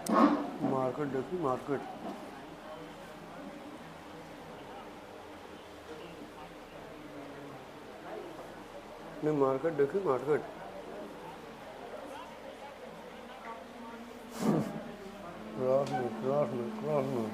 Market देखी market. नहीं market देखी मार्केट। क्रॉस में।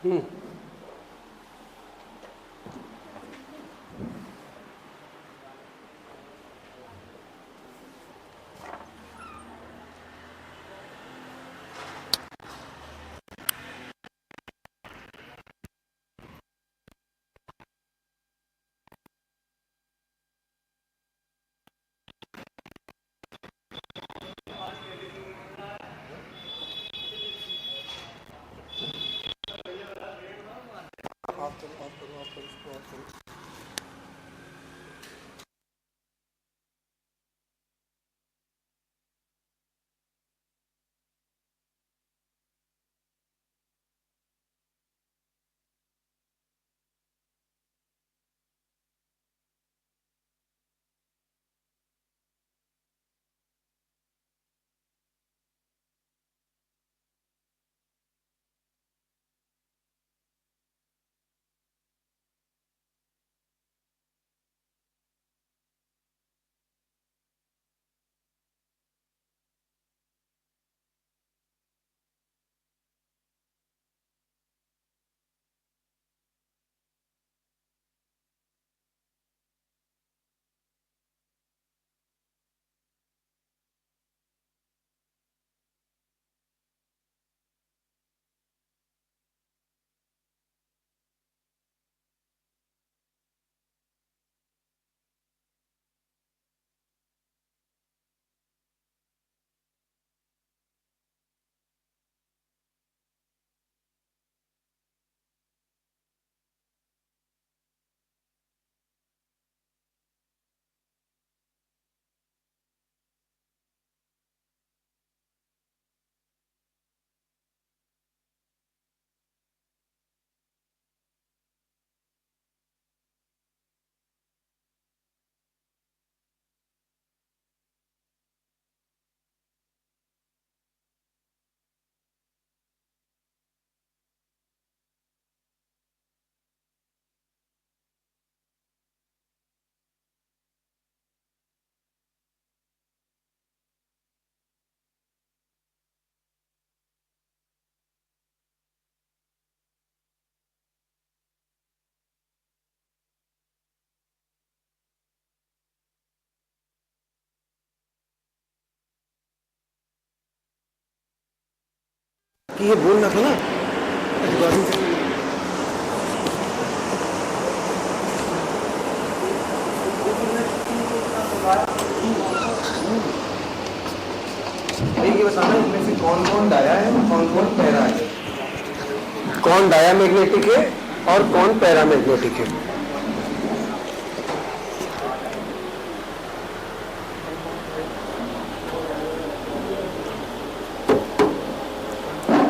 हम्म। आप करो इसको आप करो। कि ये बोलना था ना। ये बताना इसमें से कौन कौन डाया है कौन कौन पैरा है, कौन डायामैग्नेटिक है और कौन पैरामैग्नेटिक है।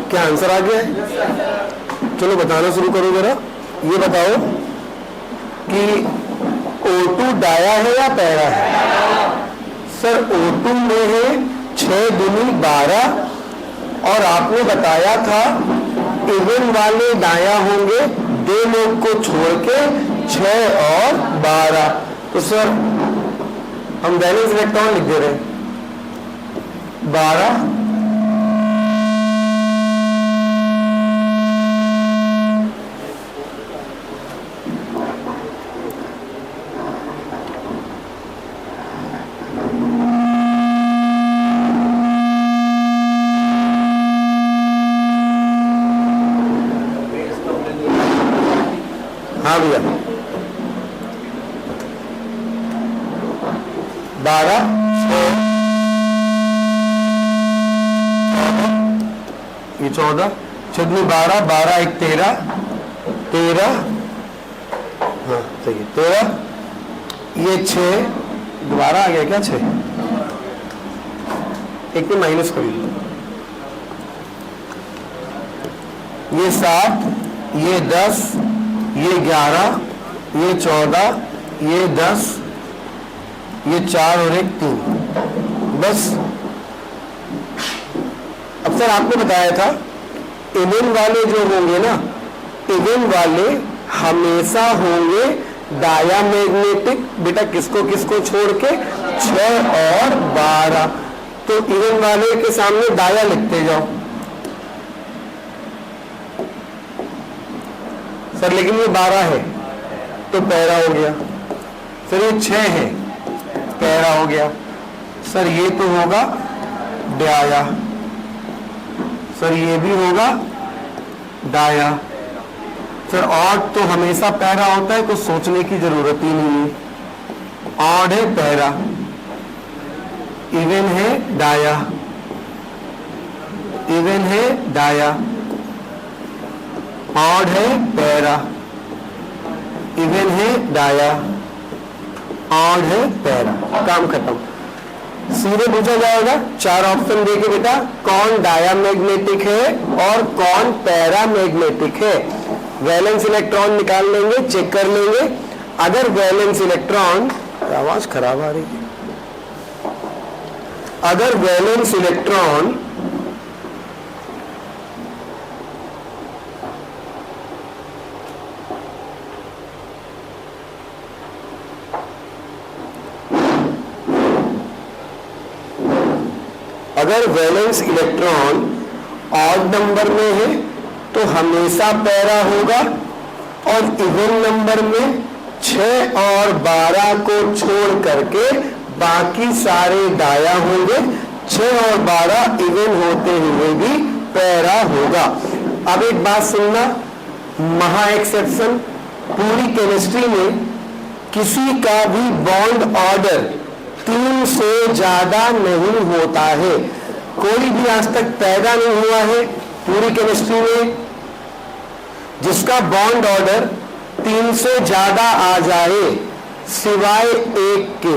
क्या आंसर आ गया है? चलो बताना शुरू करो जरा। ये बताओ कि O2 डाया है या पैरा है? सर O2 में है 6 दूनी 12 और आपने बताया था इवन वाले दाया होंगे 2 लोग को छोड़ के 6 और 12। तो सर हम वैलेंस इलेक्ट्रॉन लिख दे रहे हैं 12 हाँ भैया 12 ये 14 छदमी 12 12 1 13 13 हाँ सही है 13 ये 6 दोबारा आ गया क्या 6 एक में माइनस कर लो ये 7 ये 10 ये 11 ये 14 ये 10 ये 4 और 1 3 बस। अब सर आपने बताया था इवन वाले जो होंगे ना इवन वाले हमेशा होंगे डाया मैग्नेटिक। बेटा किसको किसको छोड़ के 6 और 12। तो इवन वाले के सामने डाया लिखते जाओ सर। लेकिन ये 12 है तो पैरा हो गया सर। ये 6 है पैरा हो गया सर। ये तो होगा डाया सर। ये भी होगा डाया सर। ऑड तो हमेशा पैरा होता है, कुछ सोचने की जरूरत ही नहीं है। ऑड है पैरा, इवन है डाया, इवन है डाया, ऑड है पैरा, इवन है डाया, ऑड है पैरा। काम खत्म। सीधे पूछा जाएगा 4 ऑप्शन देके बेटा कौन डाया मैग्नेटिक है और कौन पैरा मैग्नेटिक है। वैलेंस इलेक्ट्रॉन निकाल लेंगे, चेक कर लेंगे। अगर वैलेंस इलेक्ट्रॉन, आवाज खराब आ रही है, अगर वैलेंस इलेक्ट्रॉन अगर वैलेंस इलेक्ट्रॉन ऑड नंबर में है तो हमेशा पैरा होगा, और इवन नंबर में 6 और 12 को छोड़ करके बाकी सारे डाया होंगे। 6 और 12 इवन होते हुए भी पैरा होगा। अब एक बात सुनना, महा एक्सेप्शन, पूरी केमिस्ट्री में किसी का भी बॉन्ड ऑर्डर 3 से ज्यादा नहीं होता है। कोई भी आज तक पैदा नहीं हुआ है पूरी केमिस्ट्री में जिसका बॉन्ड ऑर्डर 3 से ज्यादा आ जाए, सिवाय एक के।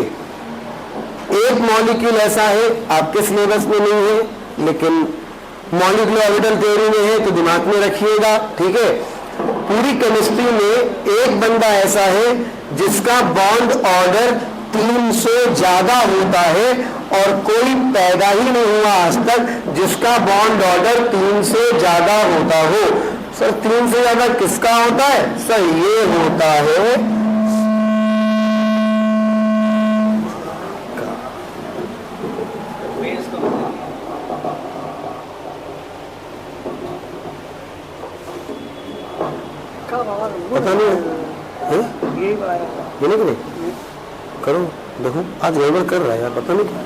एक मॉलिक्यूल ऐसा है, आपके सिलेबस में नहीं है लेकिन मॉलिक्यूलर ऑर्बिटल थ्योरी में है, तो दिमाग में रखिएगा, ठीक है। पूरी केमिस्ट्री में एक बंदा ऐसा है जिसका बॉन्ड ऑर्डर 3 से ज्यादा होता है, और कोई पैदा ही नहीं हुआ आज तक जिसका बॉन्ड ऑर्डर 3 से ज्यादा होता हो। सर 3 से ज्यादा किसका होता है? सर ये होता है पता नहीं है ये नहीं करो, देखो आज गड़बड़ कर रहा है यार, पता नहीं क्या।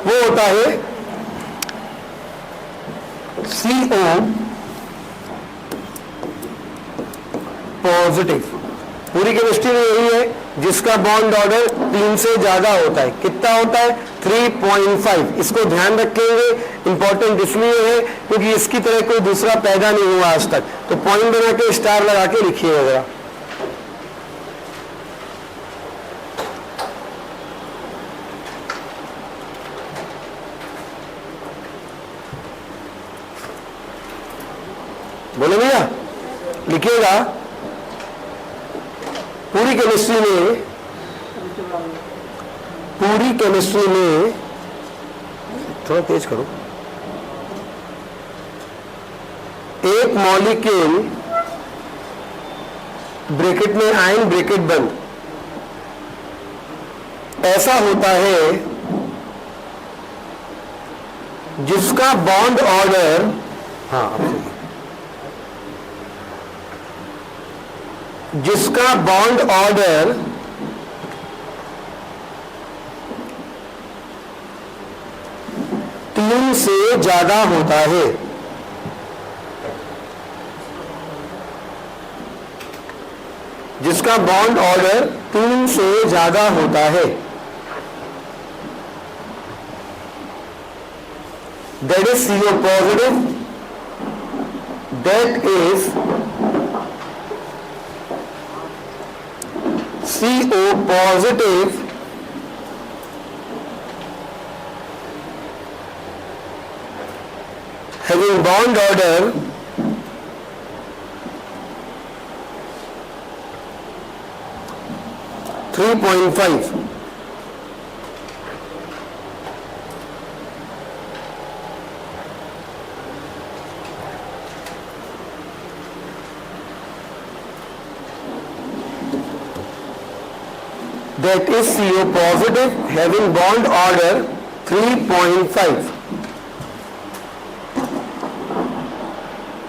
वो होता है CO पॉजिटिव। पूरी केमिस्ट्री में यही है जिसका बॉन्ड ऑर्डर 3 से ज्यादा होता है। कितना होता है? 3.5। इसको ध्यान रखेंगे, इंपॉर्टेंट इसलिए है क्योंकि इसकी तरह कोई दूसरा पैदा नहीं हुआ आज तक। तो पॉइंट बना के स्टार लगा के लिखिएगा जरा। बोले भैया, लिखिएगा पूरी केमिस्ट्री में थोड़ा तेज करो, एक मॉलिक्यूल ब्रैकेट में आयन ब्रैकेट बंद ऐसा होता है जिसका बॉन्ड ऑर्डर, जिसका बॉन्ड ऑर्डर तीन से ज्यादा होता है। जिसका बॉन्ड ऑर्डर 3 से ज्यादा होता है, that is CO positive, that is CO positive having bond order 3.5. That is CO positive having bond order 3.5.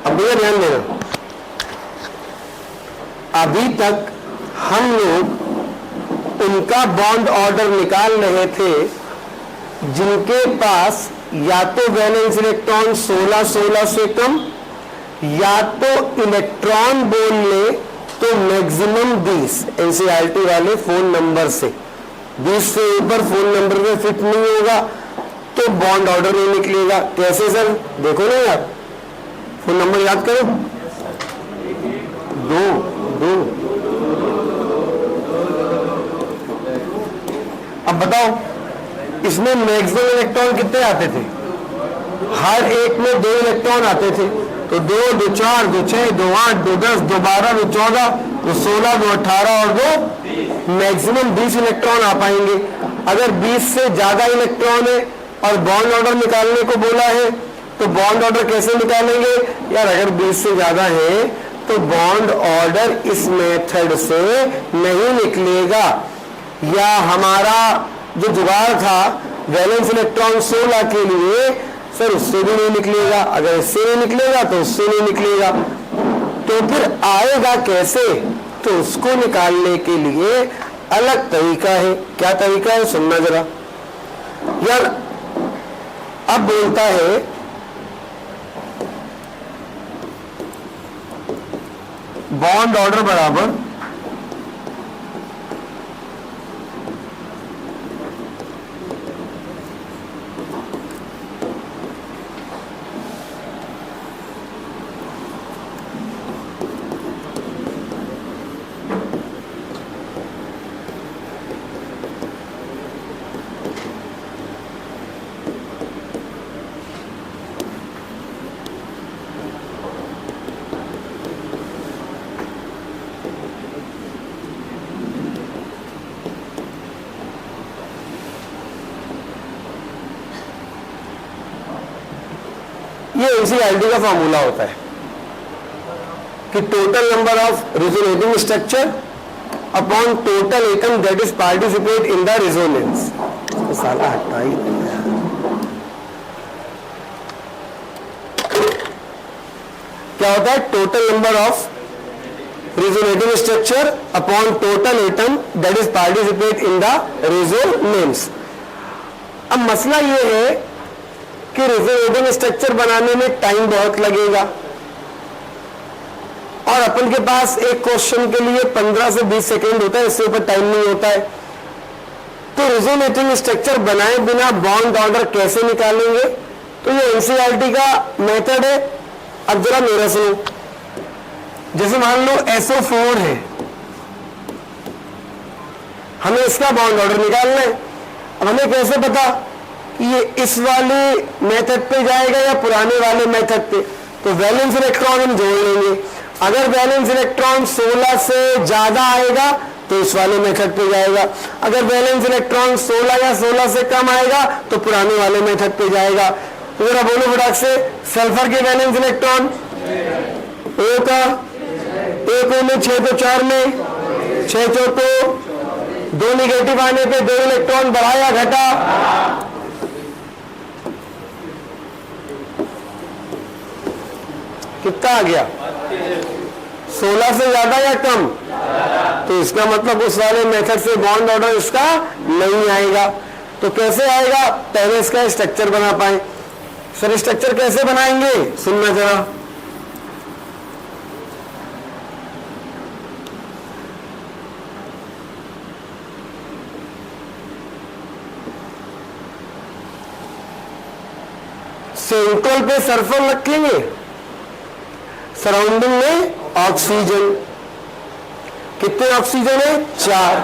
अब ये ध्यान देना, अभी तक हम लोग उनका बॉन्ड ऑर्डर निकाल रहे थे जिनके पास या तो वैलेंस इलेक्ट्रॉन 16-16 से कम या तो इलेक्ट्रॉन बोल ले तो मैक्सिमम 20, एनसीईआरटी वाले फोन नंबर से 20 से ऊपर फोन नंबर में फिट नहीं होगा तो बॉन्ड ऑर्डर नहीं निकलेगा। कैसे सर? देखो ना यार, फोन नंबर याद करो, 2। अब बताओ इसमें मैक्सिमम इलेक्ट्रॉन कितने आते थे? हर एक में 2 इलेक्ट्रॉन आते थे, तो 2, 2, 4, 2, 6, 2, 8, 2, 10, 2, 12, 2, 14, 2, 16, 2, 18 और 2 मैक्सिमम 20 इलेक्ट्रॉन आ पाएंगे। अगर 20 से ज्यादा इलेक्ट्रॉन है और बॉन्ड ऑर्डर निकालने को बोला है तो बॉन्ड ऑर्डर कैसे निकालेंगे यार? अगर 20 से ज्यादा है तो बॉन्ड ऑर्डर इस मेथड से नहीं निकलेगा, या हमारा जो जुगाड़ था वैलेंस इलेक्ट्रॉन 16 के लिए सर उससे भी नहीं निकलेगा। अगर इससे नहीं निकलेगा तो उससे नहीं निकलेगा, तो फिर आएगा कैसे? तो उसको निकालने के लिए अलग तरीका है। क्या तरीका है सुनना जरा यार। अब बोलता है बॉन्ड ऑर्डर बराबर ये एनसीईआरटी का फॉर्मूला होता है कि total number of resonating structure upon total atom that is participate in the resonance. तो साला हटा ही क्या होता है? Total number of resonating structure upon total atom that is participate in the resonance. अब मसला ये है कि रेजोनेटिंग स्ट्रक्चर बनाने में टाइम बहुत लगेगा और अपन के पास एक क्वेश्चन के लिए 15 से 20 सेकेंड होता है, इससे ऊपर टाइम नहीं होता है। तो रेजोनेटिंग स्ट्रक्चर बनाए बिना बॉन्ड ऑर्डर कैसे निकालेंगे? तो ये एनसीईआरटी का मेथड है। अब जरा मेरा सुनो, जैसे मान लो SO4 है, हमें इसका बॉन्ड ऑर्डर निकालना है। अब हमें कैसे पता कि ये इस वाले मेथड पे जाएगा या पुराने वाले मेथड पे? तो वैलेंस इलेक्ट्रॉन हम जोड़ लेंगे। अगर वैलेंस इलेक्ट्रॉन 16 से ज्यादा आएगा तो इस वाले मेथड पे जाएगा, अगर वैलेंस इलेक्ट्रॉन 16 या 16 से कम आएगा तो पुराने वाले मेथड पे जाएगा। तो जरा बोलो फटाक से, सल्फर के वैलेंस इलेक्ट्रॉन ओ का, एक ओ में 6 तो 4 में 6 चौको, 2 निगेटिव आने पे 2 इलेक्ट्रॉन बढ़ाया घटा, कितना आ गया? 16 से ज्यादा या कम? तो इसका मतलब उस वाले मेथड से बॉन्ड ऑर्डर इसका नहीं आएगा। तो कैसे आएगा? पहले इसका स्ट्रक्चर बना पाए। सर स्ट्रक्चर कैसे बनाएंगे? सुनना जरा। सेंट्रल पे सल्फर रखेंगे, सराउंडिंग में ऑक्सीजन। कितने ऑक्सीजन है? 4।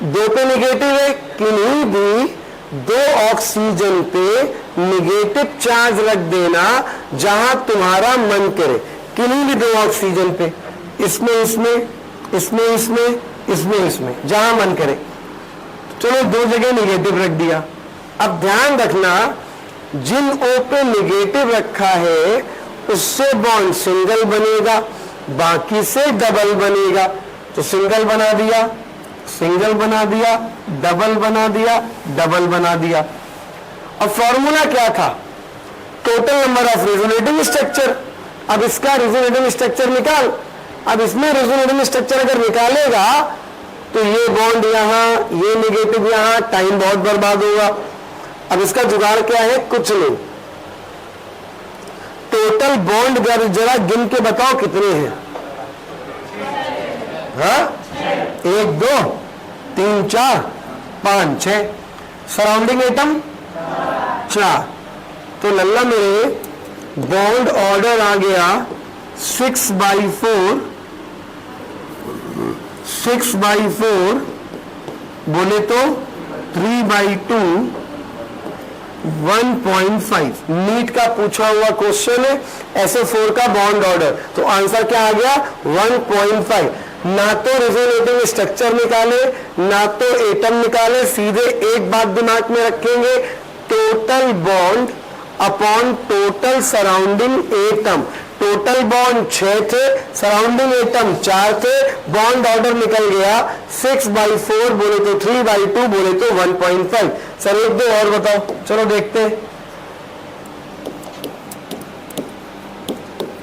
2 पे निगेटिव है, किन्हीं भी 2 ऑक्सीजन पे निगेटिव चार्ज रख देना जहां तुम्हारा मन करे, किन्हीं भी 2 ऑक्सीजन पे, इसमें इसमें इसमें इसमें इसमें इसमें जहां मन करे। चलो 2 जगह निगेटिव रख दिया। अब ध्यान रखना, जिन O पे निगेटिव रखा है उससे बॉन्ड सिंगल बनेगा, बाकी से डबल बनेगा। तो सिंगल बना दिया, सिंगल बना दिया, डबल बना दिया, डबल बना दिया। अब फॉर्मूला क्या था? Total number of resonating structure. अब इसका रेजोनेटिंग स्ट्रक्चर निकाल। अब इसमें रेजोनेटिंग स्ट्रक्चर अगर निकालेगा तो ये बॉन्ड यहां, ये निगेटिव यहां, टाइम बहुत बर्बाद होगा। अब इसका जुगाड़ क्या है? कुछ नहीं, टोटल बॉन्ड जरा गिन के बताओ कितने हैं? हाँ? 1 2 3 4 5 6। Surrounding atom 4। तो लल्ला मेरे बॉन्ड ऑर्डर आ गया 6/4, 6/4 बोले तो 3/2, 1.5। नीट का पूछा हुआ क्वेश्चन है, SO4 का बॉन्ड ऑर्डर। तो आंसर क्या आ गया? 1.5। ना तो रेजोनेटिंग स्ट्रक्चर निकाले, ना तो एटम निकाले, सीधे एक बात दिमाग में रखेंगे, total bond upon total surrounding atom. Total bond 6 थे, सराउंडिंग एटम 4 थे, बॉन्ड ऑर्डर निकल गया 6/4 बोले तो 3/2 बोले तो 1.5। सर 1 2 और बताओ, चलो देखते हैं।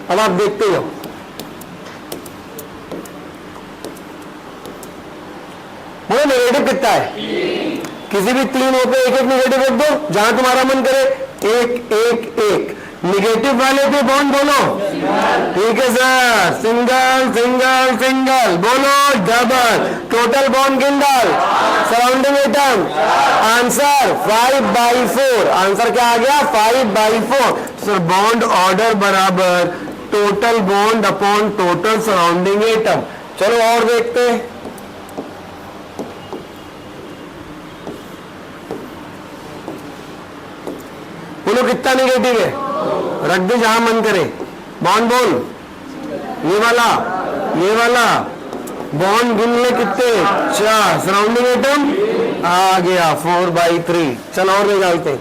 अब आप देखते हो, बोलो नेगेटिव कितना है? किसी भी 3 O पे 1 1 निगेटिव रख दो, जहां तुम्हारा मन करे। 1 1 1 निगेटिव वाले पे बॉन्ड बोलो, ठीक है सर। सिंगल सिंगल सिंगल बोलो, डबल, टोटल बॉन्ड गिन डाल, सराउंडिंग एटम। आंसर 5/4। आंसर क्या आ गया? 5/4। सर बॉन्ड ऑर्डर बराबर total bond upon total surrounding atom. चलो और देखते हैं। बोलो कितना निगेटिव है? रख दे जहां मन करे। बॉन्ड बोल, ये वाला बॉन्ड गिन ले कितने? 4। सराउंडिंग एटम आ गया 4/3। चलो और निकालते,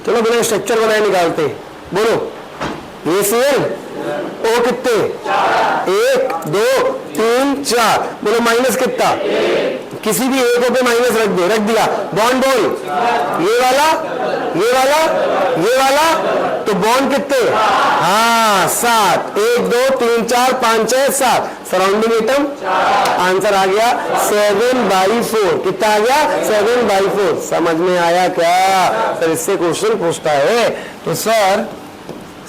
चलो बिना स्ट्रक्चर बनाए निकालते। बोलो ये Cl O कितने? 1 2 3 4। बोलो माइनस कितना? किसी भी एक पे माइनस रख दे, रख दिया। बॉन्ड बोल, ये वाला, ये वाला, ये वाला, तो बॉन्ड कितने? हाँ 7। 1 2 3 4 5 6 7। सराउंडिंग एटम आंसर आ गया 7/4। कितना आ गया? 7/4। समझ में आया क्या? सर इससे क्वेश्चन पूछता है। तो सर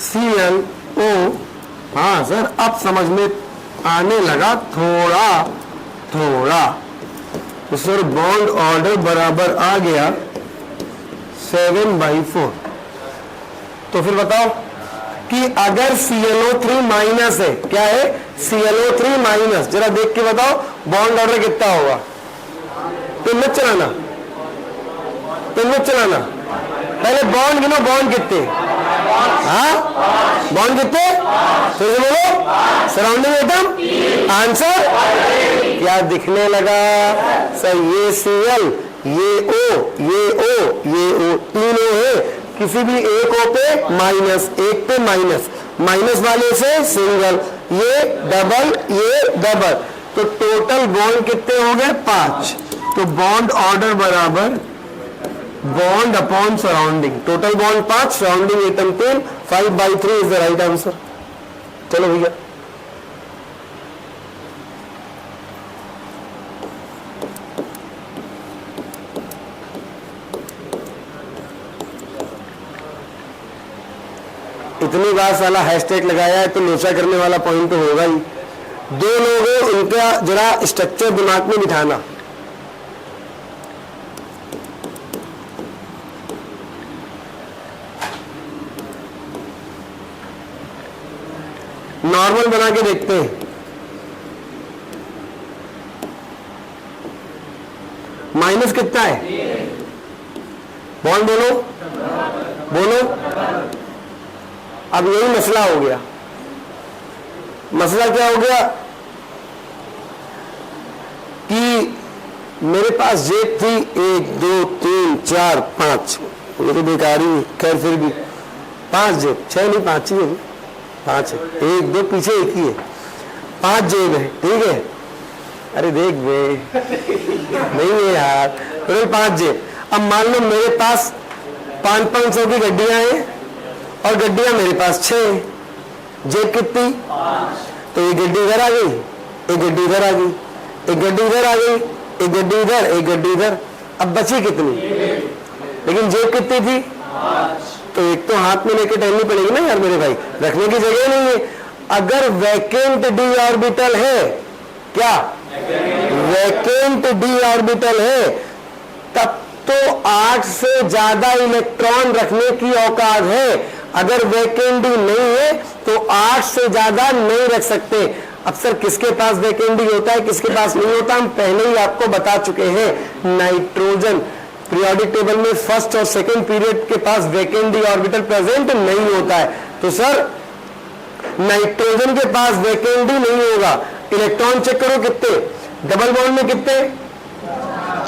ClO, हाँ सर अब समझ में आने लगा थोड़ा थोड़ा। तो सर बॉन्ड ऑर्डर बराबर आ गया 7/4। तो फिर बताओ कि अगर ClO3 माइनस है, क्या है? ClO3 माइनस, जरा देख के बताओ बॉन्ड ऑर्डर कितना होगा? तुम मत चलाना, तुम मत चलाना, पहले बॉन्ड गिनो। बॉन्ड कितने? हाँ बॉन्ड कितने? फिर से बोलो। सराउंडिंग एटम आंसर क्या दिखने लगा? सर ये Cl, ये O, ये O, ये O, 3 O है। किसी भी एक O पे माइनस, एक पे माइनस, माइनस वाले से सिंगल, ये डबल, ये डबल, तो टोटल बॉन्ड कितने हो गए? 5। तो बॉन्ड ऑर्डर बराबर bond upon surrounding, total bond 5, surrounding atom 3, 5/3 is the right answer. चलो भैया, इतनी बार साला हैशटैग लगाया है तो लोचा करने वाला पॉइंट तो होगा ही। 2 लोग हैं, उनका जरा स्ट्रक्चर दिमाग में बिठाना। नॉर्मल बना के देखते हैं। माइनस कितना है? बॉन्ड बोलो, बोलो। अब यही मसला हो गया। मसला क्या हो गया कि मेरे पास जेब थी 1 2 3 4 5, ये तो बेकार ही, खैर फिर भी 5 जेब, 6 नहीं 5 ही है, 5 है, 1 2 पीछे एक ही है, 5 जेब है, ठीक है। अरे देख बे, नहीं है यार, टोटल 5 जेब। अब मान लो मेरे पास 500 की गड्डियां हैं और गड्डियां मेरे पास 6, जेब कितनी? 5। तो ये गड्डी इधर आ गई, एक गड्डी इधर आ गई, एक गड्डी इधर आ गई, एक गड्डी इधर, एक गड्डी इधर। अब बची कितनी? लेकिन जेब कितनी थी? 5। तो एक तो हाथ में लेके टहलनी पड़ेगी ना यार मेरे भाई, रखने की जगह नहीं है। अगर वैकेंट डी ऑर्बिटल है, क्या वैकेंट डी ऑर्बिटल है, तब तो 8 से ज्यादा इलेक्ट्रॉन रखने की औकात है। अगर वैकेंट डी नहीं है तो 8 से ज्यादा नहीं रख सकते। अब सर किसके पास वैकेंट डी होता है, किसके पास नहीं होता, हम पहले ही आपको बता चुके हैं। नाइट्रोजन पीरियोडिक टेबल में फर्स्ट और सेकंड पीरियड के पास वैकेंट डी ऑर्बिटल प्रेजेंट नहीं होता है। तो सर नाइट्रोजन के पास वैकेंट डी नहीं होगा। इलेक्ट्रॉन चेक करो कितने, डबल बॉन्ड में कितने?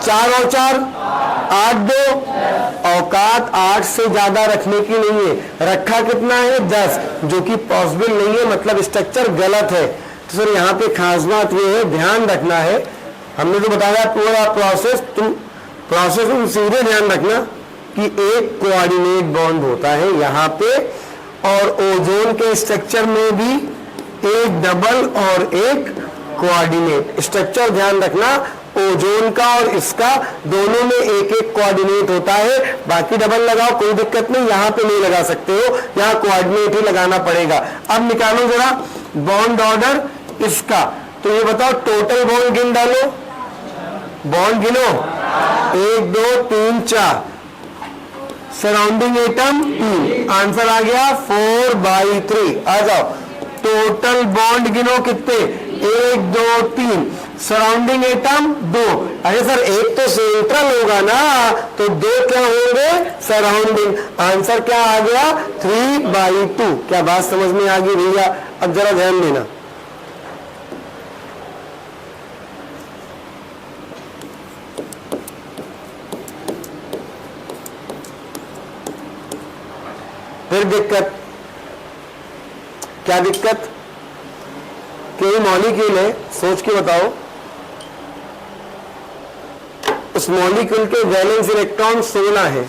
4 और 4 8 2, औकात 8 से ज्यादा रखने की नहीं है। रखा कितना है? 10, जो कि पॉसिबल नहीं है, मतलब स्ट्रक्चर गलत है। तो सर यहाँ पे खास बात ये है, ध्यान रखना है, हमने तो बताया पूरा प्रोसेस, तुम सीधे ध्यान रखना कि एक कोऑर्डिनेट बॉन्ड होता है यहाँ पे, और ओजोन के स्ट्रक्चर में भी एक डबल और एक कोऑर्डिनेट स्ट्रक्चर। ध्यान रखना, ओजोन का और इसका दोनों में एक एक कोऑर्डिनेट होता है। बाकी डबल लगाओ कोई दिक्कत नहीं, यहाँ पे नहीं लगा सकते हो, यहाँ कोऑर्डिनेट ही लगाना पड़ेगा। अब निकालो जरा बॉन्ड ऑर्डर इसका। तो ये बताओ टोटल बॉन्ड गिन डालो, बॉन्ड गिनो, 1 2 3 4, सराउंडिंग एटम 3, आंसर आ गया 4/3। आ जाओ, टोटल बॉन्ड गिनो कितने? 1 2 3, सराउंडिंग एटम 2। अरे सर एक तो सेंट्रल होगा ना, तो 2 क्या होंगे? सराउंडिंग। आंसर क्या आ गया? 3/2। क्या बात समझ में आ गई भैया? अब जरा ध्यान देना, फिर दिक्कत क्या? दिक्कत कोई मॉलिक्यूल है, सोच के बताओ, उस मॉलिक्यूल के वैलेंस इलेक्ट्रॉन 16 है।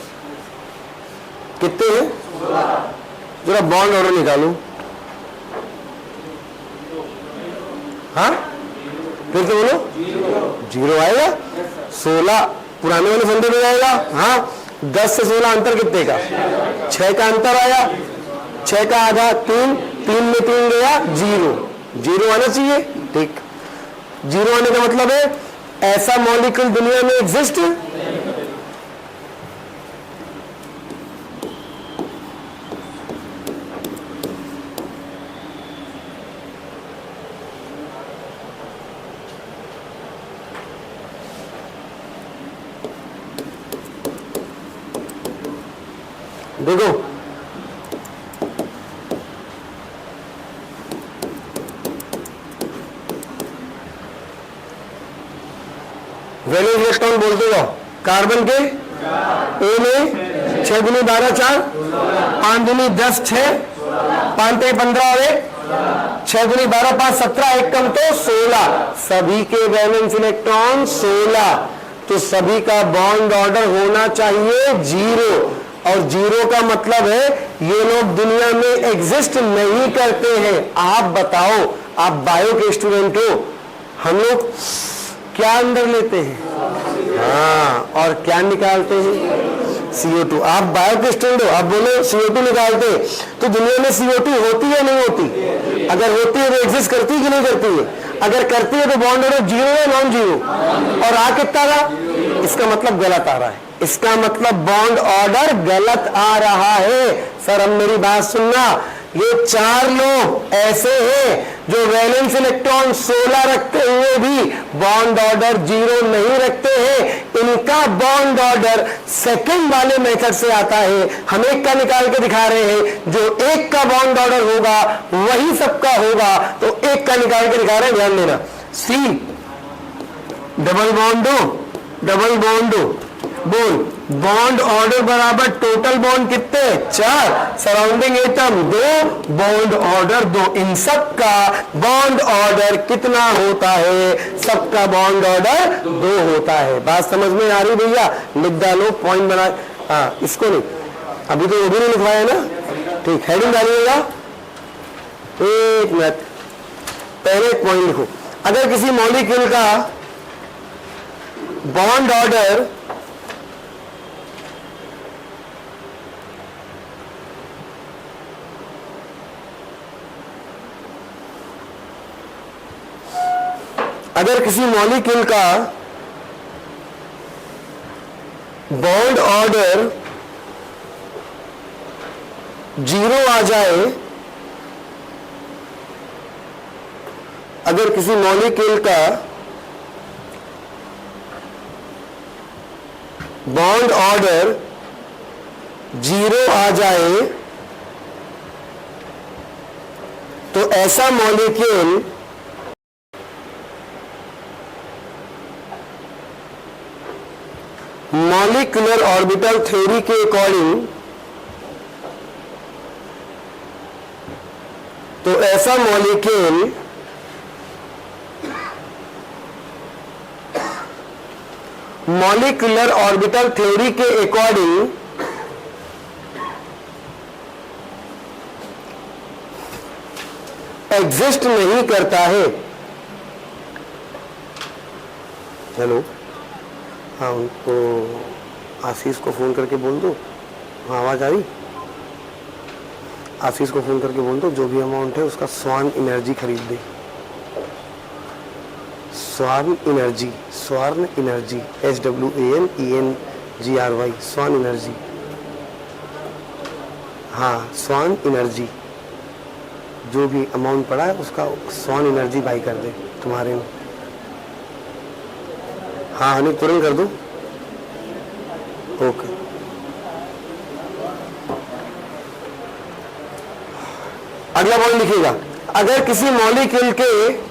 कितने हैं? 16। जरा बॉन्ड ऑर्डर निकालो। हाँ फिर तो बोलो, 0 आएगा। 16 पुराने वाले फंदे में आएगा। हाँ 10 से 16 अंतर कितने का? 6 का अंतर आया, 6 का आधा 3, 3 में 3 गया 0, 0 आना चाहिए। ठीक, 0 आने का मतलब है ऐसा मॉलिक्यूल दुनिया में एग्जिस्ट देखो, वैलेंस इलेक्ट्रॉन बोलते जाओ, कार्बन के ए में 6 दूनी 12 4, 5 दूनी 10 6, 5 ते 15 और 1, 6 दूनी 12 5 17, एक कम तो 16। सभी के वैलेंस इलेक्ट्रॉन 16, तो सभी का बॉन्ड ऑर्डर होना चाहिए 0। और 0 का मतलब है ये लोग दुनिया में एग्जिस्ट नहीं करते हैं। आप बताओ, आप बायो के स्टूडेंट हो, हम लोग क्या अंदर लेते हैं? हाँ, और क्या निकालते हैं? CO2। आप बायो के स्टूडेंट हो, आप बोलो CO2 निकालते हैं, तो दुनिया में CO2 होती है नहीं होती? अगर होती है तो एग्जिस्ट करती है कि नहीं करती है? अगर करती है तो बॉन्ड ऑर्डर 0 है नॉन 0? और आ कितना रहा? इसका मतलब गलत आ रहा है, इसका मतलब बॉन्ड ऑर्डर गलत आ रहा है। सर अब मेरी बात सुनना, ये 4 लोग ऐसे हैं जो वैलेंस इलेक्ट्रॉन 16 रखते हुए भी बॉन्ड ऑर्डर 0 नहीं रखते हैं। इनका बॉन्ड ऑर्डर सेकंड वाले मेथड से आता है। हम एक का निकाल के दिखा रहे हैं, जो एक का बॉन्ड ऑर्डर होगा वही सबका होगा, तो एक का निकाल के दिखा रहे हैं, ध्यान देना। सी डबल बॉन्ड दो, डबल बॉन्ड दो, बोल बॉन्ड ऑर्डर बराबर टोटल बॉन्ड कितने? 4, सराउंडिंग एटम 2, बॉन्ड ऑर्डर 2। इन सब का बॉन्ड ऑर्डर कितना होता है? सबका बॉन्ड ऑर्डर 2 होता है। बात समझ में आ रही भैया? लिख डालो, पॉइंट बना। हाँ, इसको नहीं, अभी तो वो भी नहीं लिखवाया है ना। ठीक, हेडिंग डालिएगा, 1 मिनट पहले एक पॉइंट लिखो। अगर किसी मॉलिक्यूल का बॉन्ड ऑर्डर अगर किसी मॉलिक्यूल का बॉन्ड ऑर्डर 0 आ जाए, अगर किसी मॉलिक्यूल का बॉन्ड ऑर्डर 0 आ जाए, तो ऐसा मॉलिक्यूल मॉलिक्यूलर ऑर्बिटल थ्योरी के अकॉर्डिंग, तो ऐसा मॉलिक्यूल मॉलिक्यूलर ऑर्बिटल थ्योरी के अकॉर्डिंग एग्जिस्ट नहीं करता है। हेलो, हाँ, उनको आशीष को फोन करके बोल दो। हाँ, आवाज आ रही? आशीष को फोन करके बोल दो जो भी अमाउंट है उसका स्वर्ण एनर्जी खरीद दे। स्वर्ण एनर्जी, स्वर्ण एनर्जी, SWANENERGY, स्वर्ण एनर्जी। हाँ, स्वर्ण एनर्जी, जो भी अमाउंट पड़ा है उसका स्वर्ण एनर्जी बाई कर दे तुम्हारे में। हाँ हनी, तुरंत कर दो। ओके, अगला पॉइंट लिखिएगा। अगर किसी मॉलिक्यूल के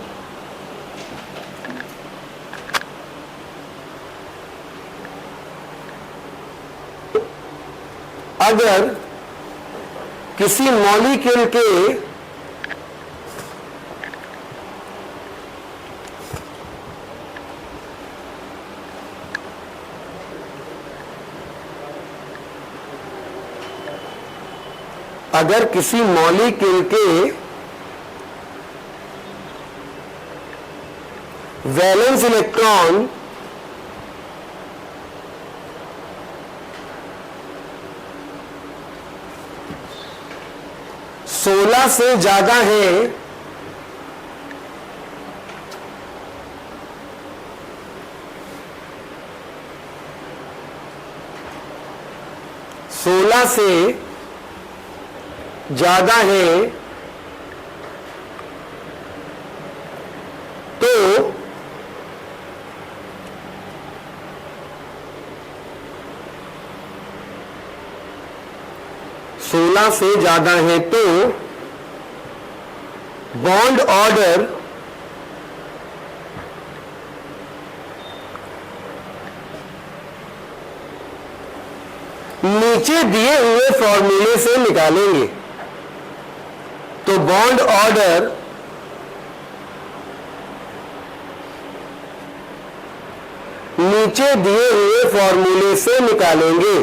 अगर किसी मॉलिक्यूल के अगर किसी मॉलिक्यूल के वैलेंस इलेक्ट्रॉन सोलह से ज्यादा है, सोलह से ज्यादा है, तो सोलह से ज्यादा है तो बॉन्ड ऑर्डर नीचे दिए हुए फॉर्मूले से निकालेंगे। तो बॉन्ड ऑर्डर नीचे दिए हुए फॉर्मूले से निकालेंगे।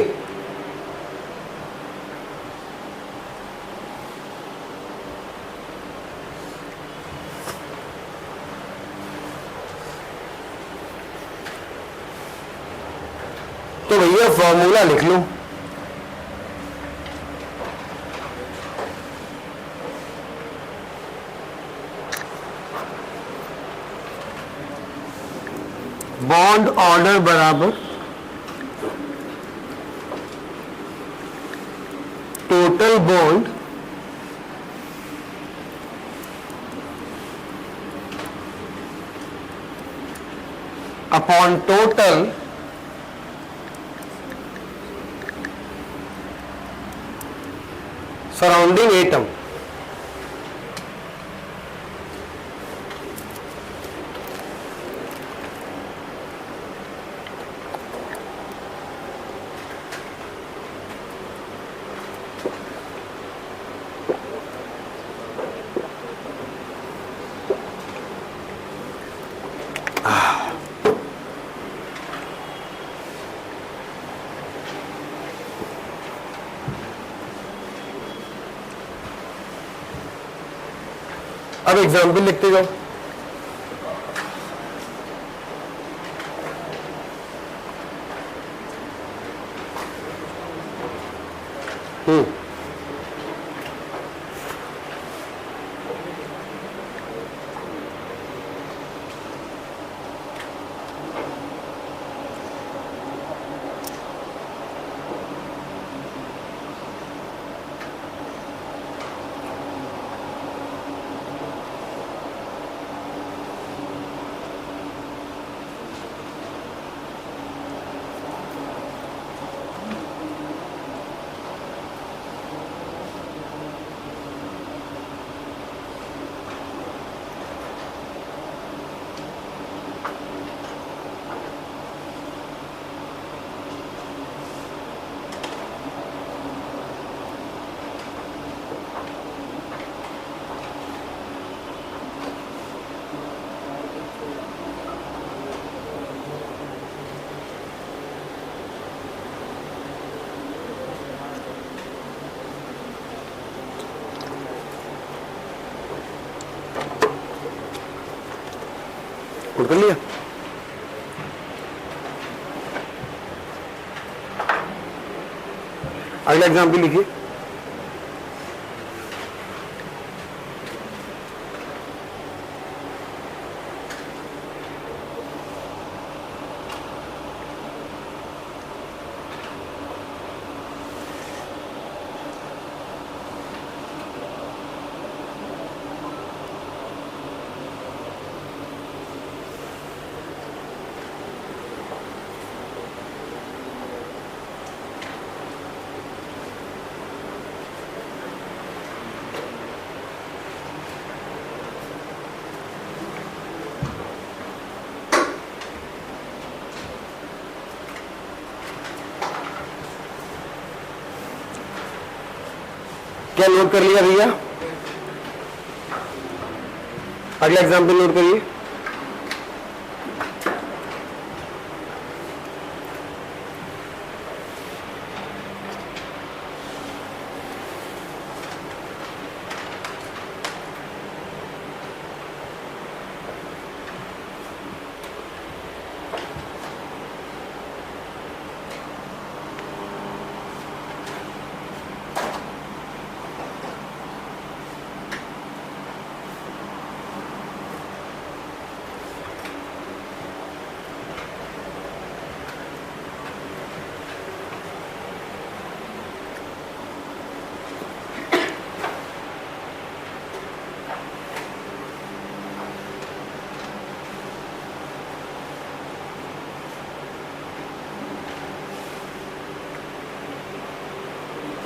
तो भैया फॉर्मूला लिख लो। बॉन्ड ऑर्डर बराबर total bond upon total surrounding atom. अब एग्जाम्पल लिखते जाओ। नोट कर लिया। अगला एग्जाम्पल लिखिए। क्या नोट कर लिया भैया? अगला एग्जाम्पल नोट करिए।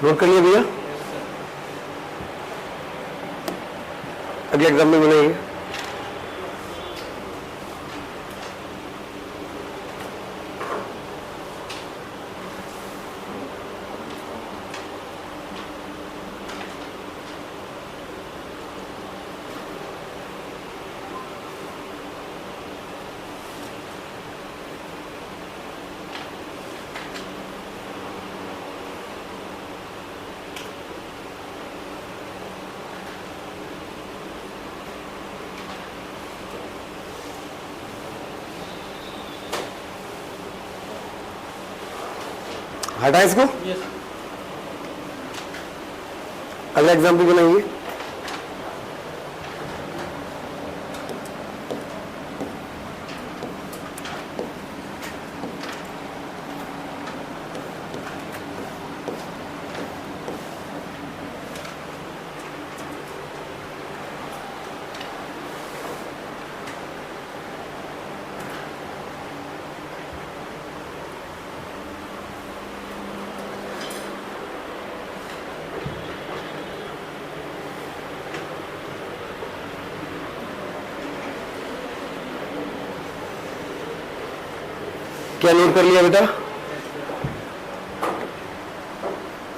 नोट कर लिया भैया? अगले एग्जाम्पल बनाइए। हटा इसको, अगला एग्जाम्पल बनाइए। क्या नोट कर लिया बेटा?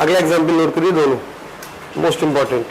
अगला एग्जाम्पल नोट करिए दोनों, मोस्ट इंपॉर्टेंट।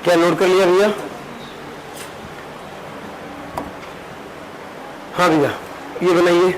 क्या नोट कर लिया भैया? हाँ भैया, ये बनाइए।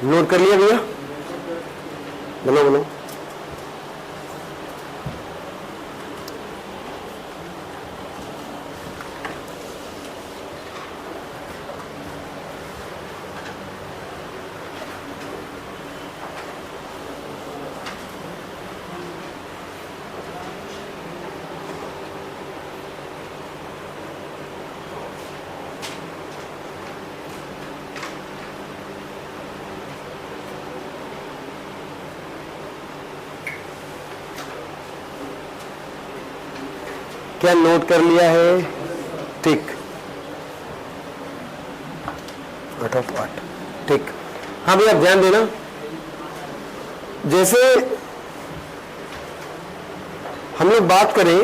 नोट कर लिया भैया? बनाओ बनाओ। क्या नोट कर लिया है? ठीक, 8 ऑफ 8, ठीक। हाँ भैया ध्यान देना, जैसे हम लोग बात करें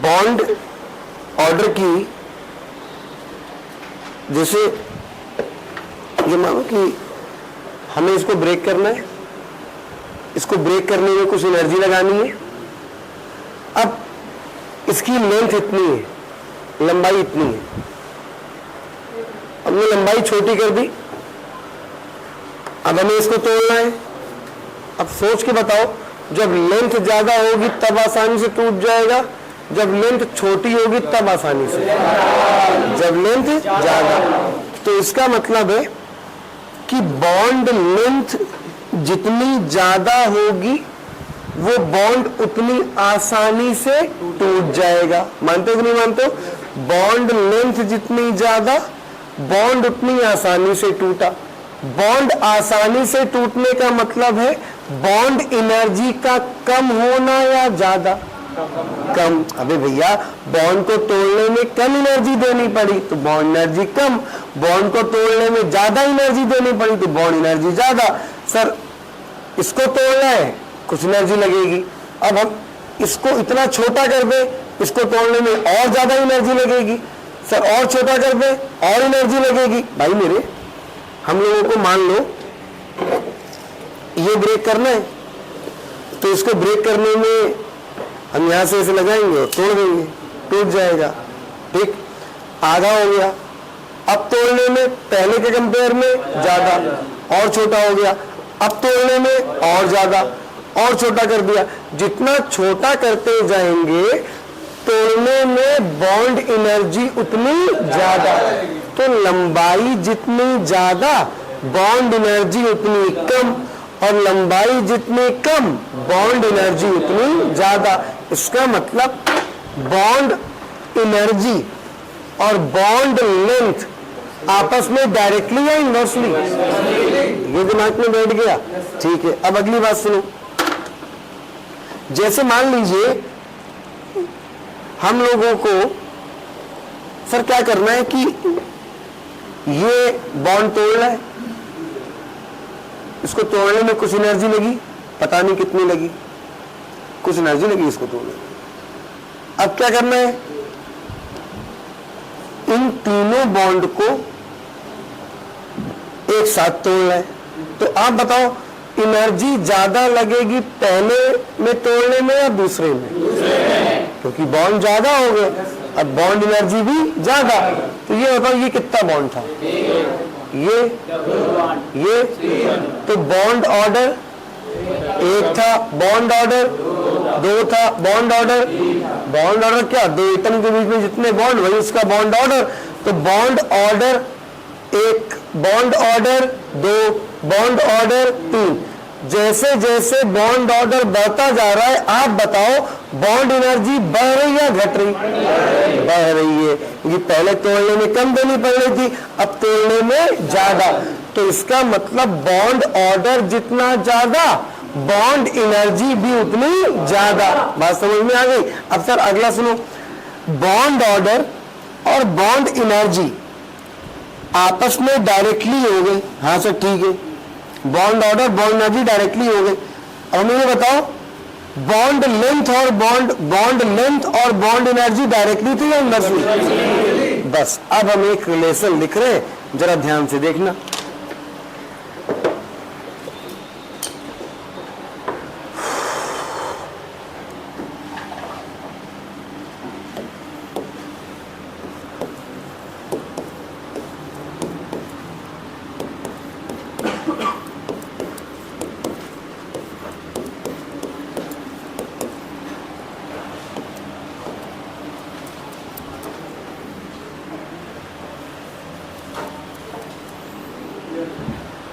बॉन्ड ऑर्डर की, जैसे ये मानो कि हमें इसको ब्रेक करना है, इसको ब्रेक करने में कुछ एनर्जी लगानी है। अब इसकी लेंथ इतनी है, लंबाई इतनी है, हमने लंबाई छोटी कर दी, अब हमें इसको तोड़ना है। अब सोच के बताओ जब लेंथ ज्यादा होगी तब आसानी से टूट जाएगा, जब लेंथ छोटी होगी तब आसानी से, जब लेंथ ज्यादा। तो इसका मतलब है कि बॉन्ड लेंथ जितनी ज्यादा होगी वो बॉन्ड उतनी आसानी से टूट जाएगा। मानते हो कि नहीं मानते हो? बॉन्ड लेंथ जितनी ज्यादा बॉन्ड उतनी आसानी से टूटा। बॉन्ड आसानी से टूटने का मतलब है बॉन्ड एनर्जी का कम होना या ज्यादा? कम। अबे भैया बॉन्ड को तोड़ने में कम एनर्जी देनी पड़ी तो बॉन्ड एनर्जी कम, बॉन्ड को तोड़ने में ज्यादा एनर्जी देनी पड़ी तो बॉन्ड एनर्जी ज्यादा। सर इसको तोड़ना है कुछ एनर्जी लगेगी, अब हम इसको इतना छोटा कर दे, इसको तोड़ने में और ज्यादा एनर्जी लगेगी। सर और छोटा कर दे और एनर्जी लगेगी। भाई मेरे हम लोगों को मान लो ये ब्रेक करना है तो इसको ब्रेक करने में हम यहां से ऐसे लगाएंगे और तोड़ देंगे, टूट जाएगा। ठीक, आधा हो गया। अब तोड़ने में पहले के कंपेयर में ज्यादा और छोटा हो गया, अब तोड़ने में और ज्यादा और छोटा कर दिया। जितना छोटा करते जाएंगे तोड़ने में बॉन्ड एनर्जी उतनी ज्यादा, तो लंबाई जितनी ज्यादा बॉन्ड एनर्जी उतनी कम, और लंबाई जितनी कम बॉन्ड एनर्जी उतनी ज्यादा। इसका मतलब बॉन्ड एनर्जी और बॉन्ड लेंथ आपस में डायरेक्टली या इनवर्सली? ये दिमाग में बैठ गया? ठीक है। अब अगली बात सुनो। जैसे मान लीजिए हम लोगों को सर क्या करना है कि ये बॉन्ड तोड़ना है, इसको तोड़ने में कुछ एनर्जी लगी, पता नहीं कितनी लगी, कुछ एनर्जी लगी इसको तोड़ने में। अब क्या करना है, इन तीनों बॉन्ड को एक साथ तोड़ना है। तो आप बताओ एनर्जी ज्यादा लगेगी पहले में तोड़ने में या दूसरे में? क्योंकि बॉन्ड ज्यादा हो गए, अब बॉन्ड एनर्जी भी ज्यादा। तो ये बताओ ये कितना बॉन्ड था? ये तो बॉन्ड ऑर्डर एक था, बॉन्ड ऑर्डर दो था, बॉन्ड ऑर्डर क्या? दो एटम के बीच में जितने बॉन्ड वही उसका बॉन्ड ऑर्डर। तो बॉन्ड ऑर्डर एक, बॉन्ड ऑर्डर दो, बॉन्ड ऑर्डर तीन। जैसे जैसे बॉन्ड ऑर्डर बढ़ता जा रहा है आप बताओ बॉन्ड एनर्जी बढ़ रही है घट रही? बढ़ रही है, क्योंकि पहले तोड़ने में कम देनी पड़ रही थी, अब तोड़ने में ज्यादा। तो इसका मतलब बॉन्ड ऑर्डर जितना ज्यादा बॉन्ड एनर्जी भी उतनी ज्यादा। बात समझ में आ गई? अब सर अगला सुनो, बॉन्ड ऑर्डर और बॉन्ड एनर्जी आपस में डायरेक्टली हो गए। हाँ सर ठीक है, bond order bond energy directly हो गए। अब मुझे बताओ बॉन्ड लेंथ और बॉन्ड एनर्जी डायरेक्टली थी या इनवर्सली? बस अब हम एक रिलेशन लिख रहे हैं, जरा ध्यान से देखना।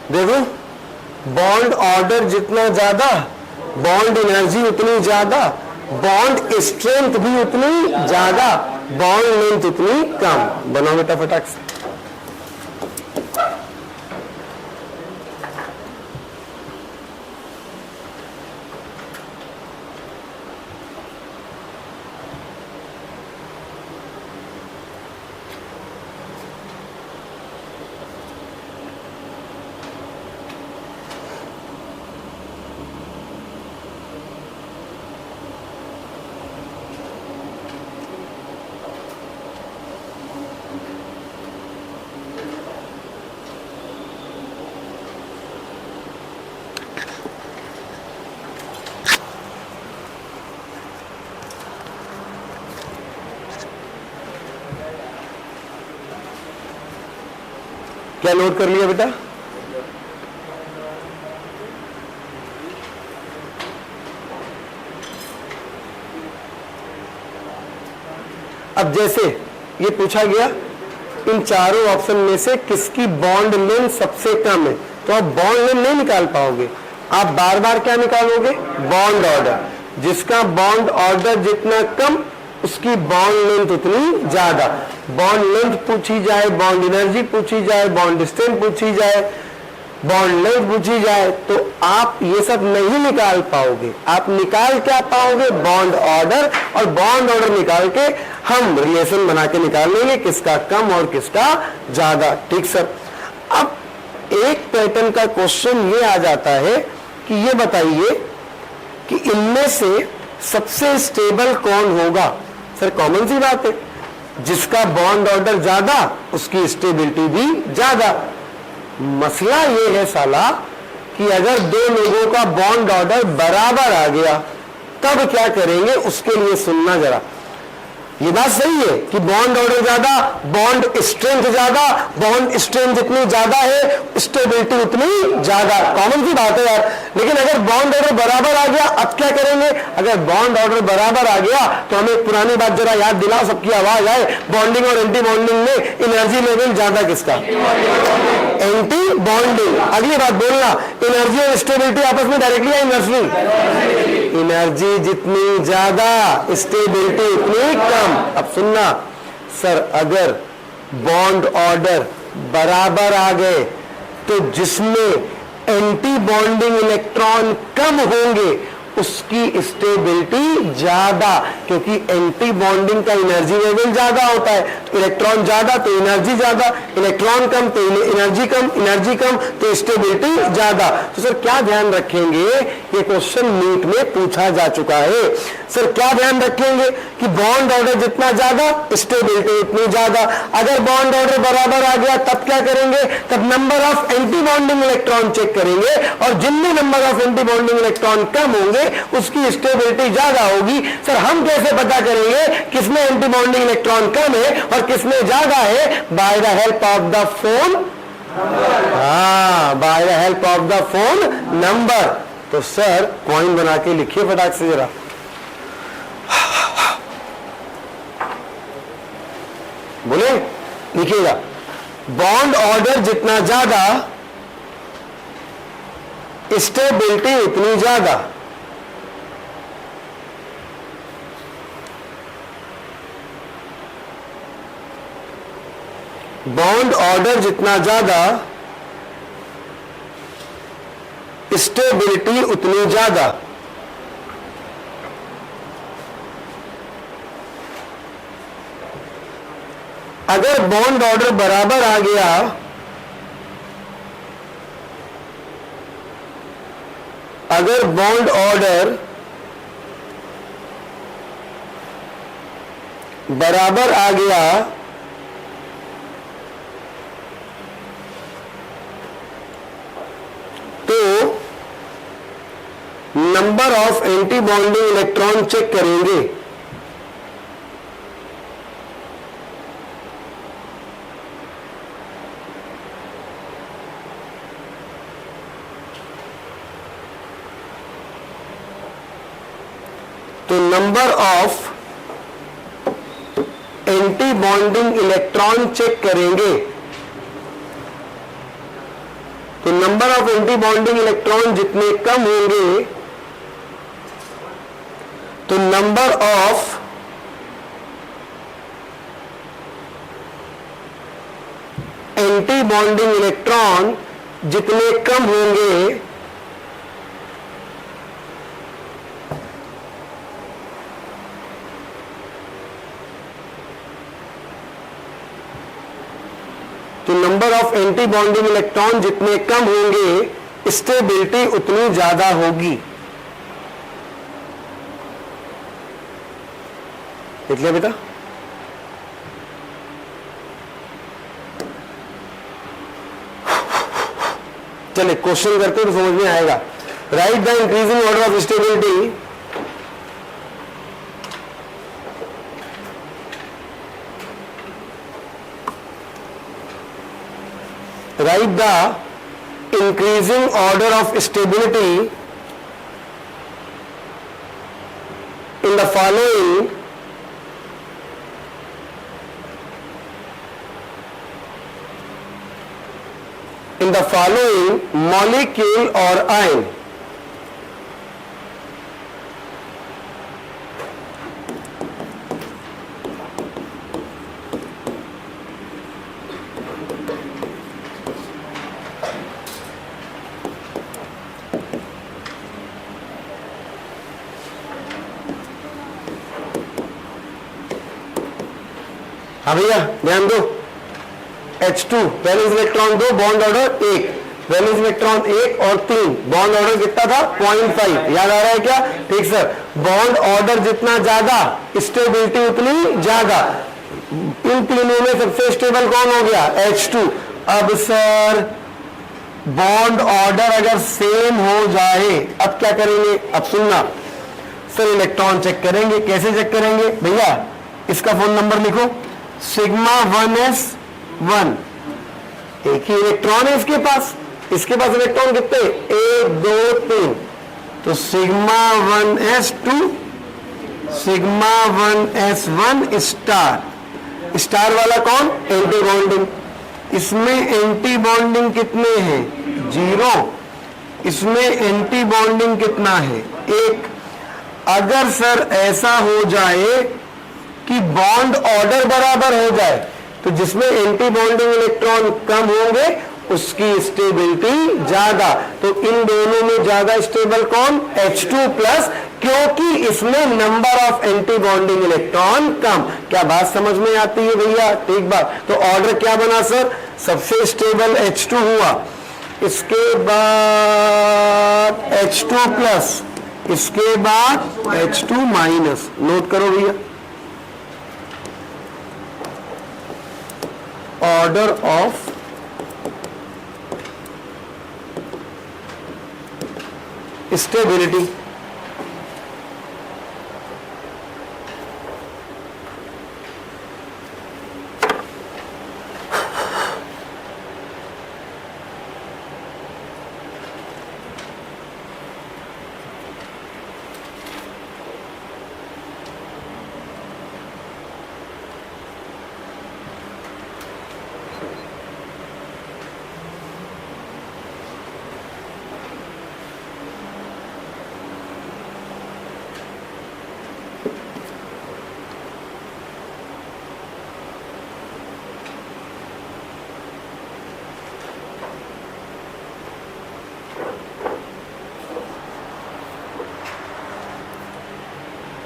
देखो बॉन्ड ऑर्डर जितना ज्यादा बॉन्ड एनर्जी उतनी ज्यादा, बॉन्ड स्ट्रेंथ भी उतनी ज्यादा, बॉन्ड लेंथ उतनी कम। बनाओ बेटा फटाक से। क्या नोट कर लिया बेटा? अब जैसे ये पूछा गया इन चारों ऑप्शन में से किसकी बॉन्ड लेंथ सबसे कम है, तो आप बॉन्ड लेंथ नहीं निकाल पाओगे, आप बार बार क्या निकालोगे, बॉन्ड ऑर्डर। जिसका बॉन्ड ऑर्डर जितना कम उसकी बॉन्ड लेंथ उतनी ज्यादा। बॉन्ड लेंथ पूछी जाए, बॉन्ड एनर्जी पूछी जाए, बॉन्ड डिस्टेंस पूछी जाए, बॉन्ड लेंथ पूछी जाए, तो आप ये सब नहीं निकाल पाओगे। आप निकाल क्या पाओगे, बॉन्ड ऑर्डर, और बॉन्ड ऑर्डर निकाल के हम रिलेशन बना के निकाल लेंगे किसका कम और किसका ज्यादा। ठीक सर। अब एक पैटर्न का क्वेश्चन ये आ जाता है कि ये बताइए कि इनमें से सबसे स्टेबल कौन होगा। सर कॉमन सी बात है, जिसका बॉन्ड ऑर्डर ज्यादा उसकी स्टेबिलिटी भी ज्यादा। मसला ये है साला कि अगर दो लोगों का बॉन्ड ऑर्डर बराबर आ गया तब क्या करेंगे, उसके लिए सुनना जरा। ये बात सही है कि बॉन्ड ऑर्डर ज्यादा, बॉन्ड स्ट्रेंथ ज्यादा, बॉन्ड स्ट्रेंथ जितनी ज्यादा है स्टेबिलिटी उतनी ज्यादा, कॉमन सी बात है यार। लेकिन अगर बॉन्ड ऑर्डर बराबर आ गया अब क्या करेंगे, अगर बॉन्ड ऑर्डर बराबर आ गया तो हमें पुरानी बात जरा याद दिलाओ, सबकी आवाज आए। बॉन्डिंग और एंटी बॉन्डिंग में एनर्जी लेवल ज्यादा किसका, एंटी बॉन्डिंग। अगली बात बोलना, एनर्जी और स्टेबिलिटी आपस में डायरेक्टली या इनवर्सली, एनर्जी जितनी ज्यादा स्टेबिलिटी उतनी कम। अब सुनना सर, अगर बॉन्ड ऑर्डर बराबर आ गए तो जिसमें एंटी बॉन्डिंग इलेक्ट्रॉन कम होंगे उसकी स्टेबिलिटी ज्यादा, क्योंकि एंटी बॉन्डिंग का एनर्जी लेवल ज्यादा होता है। तो इलेक्ट्रॉन ज्यादा तो एनर्जी ज्यादा, इलेक्ट्रॉन कम तो एनर्जी कम, एनर्जी कम तो स्टेबिलिटी ज्यादा। तो सर क्या ध्यान रखेंगे, ये क्वेश्चन नीट में पूछा जा चुका है। सर क्या ध्यान रखेंगे कि बॉन्ड ऑर्डर जितना ज्यादा स्टेबिलिटी उतनी ज्यादा। अगर बॉन्ड ऑर्डर बराबर आ गया तब क्या करेंगे, तब number of anti bonding electron check करेंगे, और जिनमें number of anti bonding electron कम होंगे उसकी स्टेबिलिटी ज्यादा होगी। सर हम कैसे पता करेंगे किसमें एंटी बॉन्डिंग इलेक्ट्रॉन कम है और किसमें ज्यादा है, by the help of the phone, by the help of the phone number. तो सर कॉइन बना के लिखिए फटाक से जरा। बोले लिखिएगा, बॉन्ड ऑर्डर जितना ज्यादा स्टेबिलिटी उतनी ज्यादा। बॉन्ड ऑर्डर जितना ज्यादा स्टेबिलिटी उतनी ज्यादा। अगर बॉन्ड ऑर्डर बराबर आ गया अगर बॉन्ड ऑर्डर बराबर आ गया तो number of anti bonding electron check करेंगे। तो number of anti bonding electron check करेंगे। तो number of anti bonding electron जितने कम होंगे तो number of anti bonding electron जितने कम होंगे तो number of anti bonding electron जितने कम होंगे स्टेबिलिटी उतनी ज्यादा होगी। देख लिया बेटा, चलिए क्वेश्चन करते तो समझ में आएगा। Right the increasing order of stability write the increasing order of stability in the following following molecule or ion. हाँ भैया ध्यान दो, H2 valence electron 2, bond order 1, valence electron 1 और 3, बॉन्ड ऑर्डर कितना था 0.5, याद आ रहा है क्या? ठीक सर, बॉन्ड ऑर्डर जितना ज्यादा स्टेबिलिटी उतनी ज्यादा। इन तीनों में सबसे स्टेबल कौन हो गया? H2। अब सर बॉन्ड ऑर्डर अगर सेम हो जाए अब क्या करेंगे? अब सुनना सर, इलेक्ट्रॉन चेक करेंगे। कैसे चेक करेंगे भैया? इसका फोन नंबर लिखो, सिग्मा 1s1, एक ही इलेक्ट्रॉन है इसके पास इलेक्ट्रॉन कितने? 1 2 3, तो sigma 1s2, sigma 1s1 star. Star वाला कौन? Anti bonding. इसमें एंटी बॉन्डिंग कितने हैं? 0। इसमें एंटी बॉन्डिंग कितना है? 1। अगर सर ऐसा हो जाए कि बॉन्ड ऑर्डर बराबर हो जाए तो जिसमें एंटी बॉन्डिंग इलेक्ट्रॉन कम होंगे उसकी स्टेबिलिटी ज्यादा। तो इन दोनों में ज्यादा स्टेबल कौन? H2+, क्योंकि इसमें number of anti bonding electron कम। क्या बात समझ में आती है भैया? ठीक बात। तो ऑर्डर क्या बना सर? सबसे स्टेबल H2 हुआ, इसके बाद H2+, इसके बाद H2-। नोट करो भैया, ऑर्डर ऑफ स्टेबिलिटी।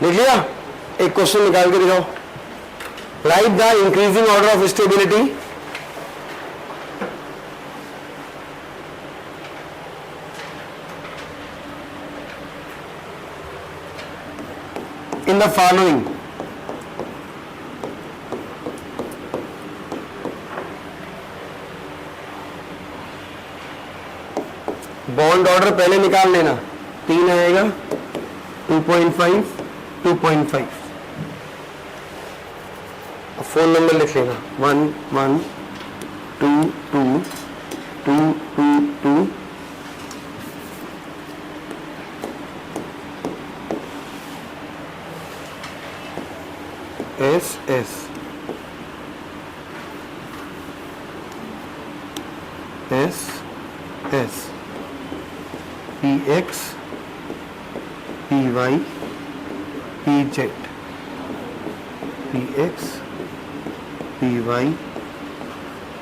लिख लिया? एक क्वेश्चन निकाल के दिखाओ। Right the increasing order of stability in the following. Bond order पहले निकाल लेना, 3 आएगा, 2.5, 2.5। फोन नंबर लिख लेना, 1 1 2 2 2 2 2 S S S S P X P Y PZ, PX, PY,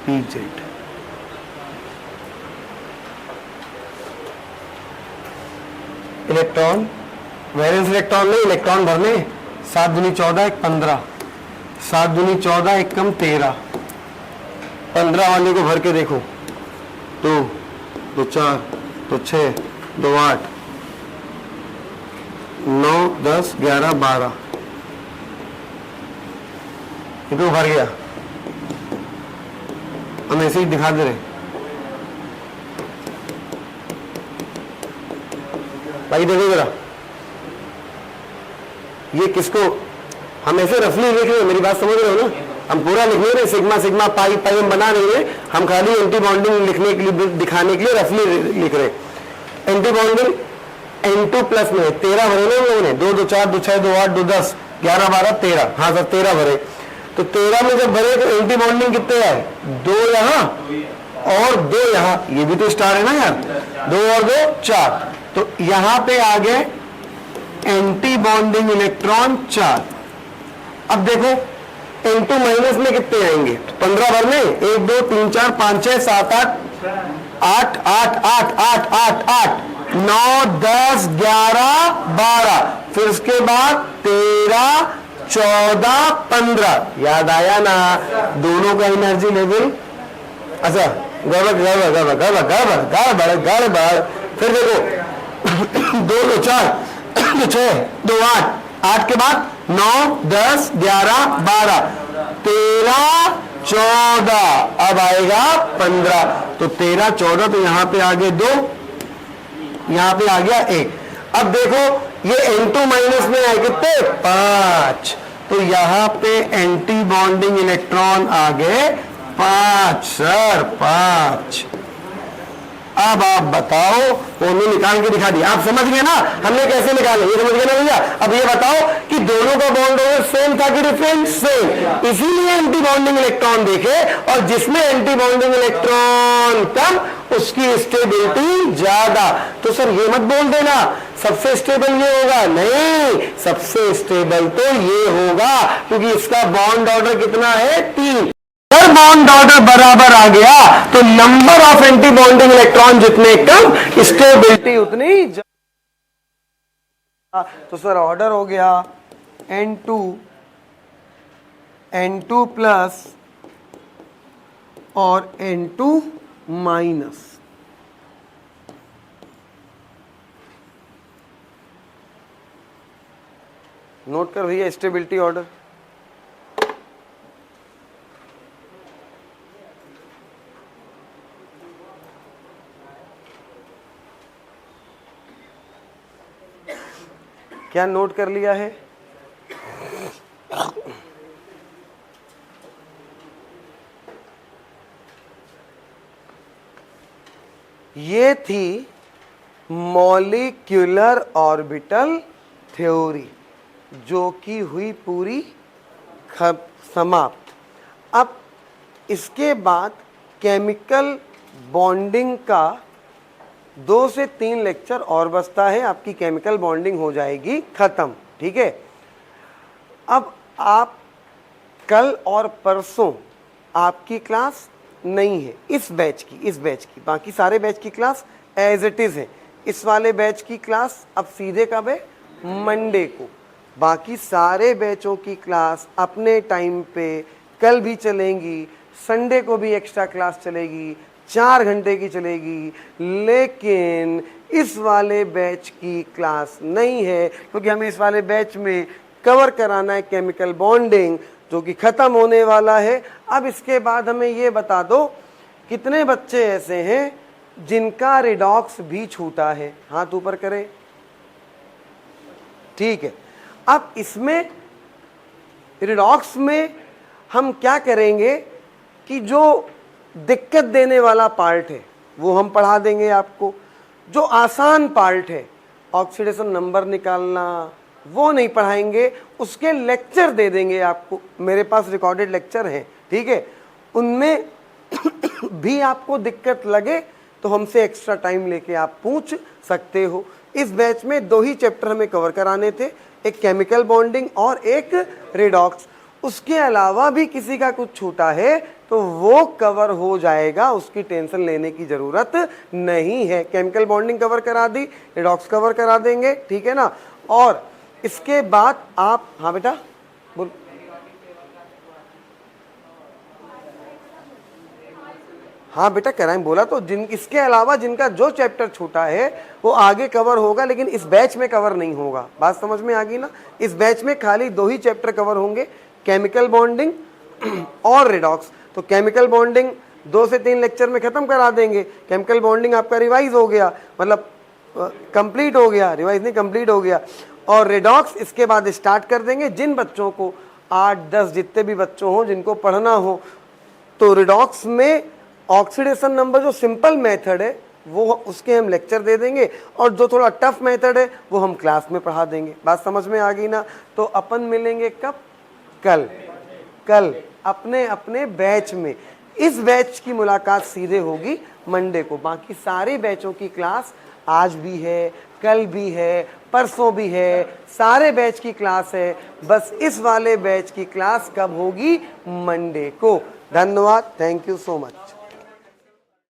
PZ। Electron, valence electron नहीं, इलेक्ट्रॉन भरने। 7 दूनी 14, 1 15, 7 दूनी 14, 1 कम 13। 15 वाले को भर के देखो, 2 2 4 2 6 2 8 9 10 11 12, ये तो भर गया। हम ऐसे ही दिखा दे रहे। भाई देखो जरा, ये किसको हम ऐसे रफली लिख रहे हैं? मेरी बात समझ रहे हो ना? हम पूरा लिख नहीं रहे, सिग्मा सिग्मा पाई पाई हम बना नहीं रहे, हम खाली एंटी बॉन्डिंग लिखने के लिए, दिखाने के लिए रफली लिख रहे। एंटी बॉन्डिंग N2+ में 13 भरे ना हम लोगों ने, 2 2 4 2 6 2 8 2 10 11 12 13। हाँ सर 13 भरे। तो 13 में जब भरे तो एंटी बॉन्डिंग कितने आए? 2 यहाँ और 2 यहां, ये भी तो स्टार है ना यार, 2 और 2 4, तो यहां पे आ गए एंटी बॉन्डिंग इलेक्ट्रॉन 4। अब देखो N2 माइनस में कितने आएंगे, 15 भरने, 1 2 3 4 5 6 7 8 8 8 8 8 8 9 10 11 12, फिर उसके बाद 13 14 15। याद आया ना दोनों का एनर्जी लेवल। अच्छा गड़बड़ गड़बड़ गड़बड़ गड़बड़ गड़बड़ गड़बड़ गड़बड़, फिर देखो 2 2 4 6 2 8, 8 के बाद 9 10 11 12 13 14, अब आएगा 15, तो 13 14, तो यहां पे आ गए 2, यहां पे आ गया 1। अब देखो ये N2 माइनस में आए कितने, 5, तो यहां पे एंटी बॉन्डिंग इलेक्ट्रॉन आ गए 5 सर, 5। अब आप बताओ, उन्होंने निकाल के दिखा दिया, आप समझ गए ना हमने कैसे निकाले, ये समझ गए ना भैया। अब ये बताओ कि दोनों का बॉन्ड सेम था कि डिफरेंट, सेम, इसीलिए एंटी बॉन्डिंग इलेक्ट्रॉन देखे, और जिसमें एंटी बॉन्डिंग इलेक्ट्रॉन कम उसकी स्टेबिलिटी ज्यादा। तो सर ये मत बोल देना सबसे स्टेबल ये होगा, नहीं, सबसे स्टेबल तो ये होगा, क्योंकि इसका बॉन्ड ऑर्डर कितना है, 3। अगर बॉन्ड ऑर्डर बराबर आ गया तो number of anti bonding electron जितने कम स्टेबिलिटी उतनी। तो सर ऑर्डर हो गया N2 प्लस और N2 माइनस। नोट कर भैया स्टेबिलिटी ऑर्डर। क्या नोट कर लिया है, ये थी मॉलिक्यूलर ऑर्बिटल थ्योरी जो कि हुई पूरी समाप्त। अब इसके बाद केमिकल बॉन्डिंग का 2 से 3 लेक्चर और बचता है, आपकी केमिकल बॉन्डिंग हो जाएगी खत्म, ठीक है। अब आप कल और परसों आपकी क्लास नहीं है इस बैच की, बाकी सारे बैच की क्लास एज इट इज है। इस वाले बैच की क्लास अब सीधे कब है, मंडे को। बाकी सारे बैचों की क्लास अपने टाइम पे कल भी चलेंगी, संडे को भी एक्स्ट्रा क्लास चलेगी, 4 घंटे की चलेगी, लेकिन इस वाले बैच की क्लास नहीं है, क्योंकि हमें इस वाले बैच में कवर कराना है केमिकल बॉन्डिंग, जो कि खत्म होने वाला है। अब इसके बाद हमें ये बता दो कितने बच्चे ऐसे हैं जिनका रिडॉक्स भी छूटा है, हाथ ऊपर करें, ठीक है। अब इसमें रिडॉक्स में हम क्या करेंगे कि जो दिक्कत देने वाला पार्ट है वो हम पढ़ा देंगे आपको, जो आसान पार्ट है ऑक्सीडेशन नंबर निकालना वो नहीं पढ़ाएंगे, उसके लेक्चर दे देंगे आपको। मेरे पास रिकॉर्डेड लेक्चर हैं, ठीक है, उनमें भी आपको दिक्कत लगे तो हमसे एक्स्ट्रा टाइम लेके आप पूछ सकते हो। इस बैच में 2 ही चैप्टर हमें कवर कराने थे, एक केमिकल बॉन्डिंग और एक रिडॉक्स। उसके अलावा भी किसी का कुछ छूटा है तो वो कवर हो जाएगा, उसकी टेंशन लेने की जरूरत नहीं है। केमिकल बॉन्डिंग कवर करा दी, रिडॉक्स कवर करा देंगे, ठीक है ना। और इसके बाद आप, हाँ बेटा बोल, हाँ बेटा कराएं, बोला तो। इसके अलावा जिनका जो चैप्टर छूटा है वो आगे कवर होगा, लेकिन इस बैच में कवर नहीं होगा। बात समझ में आ गई ना। इस बैच में खाली 2 ही चैप्टर कवर होंगे, केमिकल बॉन्डिंग और रिडॉक्स। तो केमिकल बॉन्डिंग 2 से 3 लेक्चर में खत्म करा देंगे। केमिकल बॉन्डिंग आपका रिवाइज हो गया, मतलब कंप्लीट हो गया, रिवाइज नहीं कंप्लीट हो गया। और रिडॉक्स इसके बाद स्टार्ट कर देंगे। जिन बच्चों को 8-10 जितने भी बच्चों हो जिनको पढ़ना हो, तो रिडॉक्स में ऑक्सीडेशन नंबर जो सिंपल मेथड है वो उसके हम लेक्चर दे देंगे, और जो थोड़ा टफ मेथड है वो हम क्लास में पढ़ा देंगे। बात समझ में आ गई ना। तो अपन मिलेंगे कब, कल अपने अपने बैच में। इस बैच की मुलाकात सीधे होगी मंडे को। बाकी सारे बैचों की क्लास आज भी है, कल भी है, परसों भी है, सारे बैच की क्लास है। बस इस वाले बैच की क्लास कब होगी? मंडे को। धन्यवाद, थैंक यू सो मच।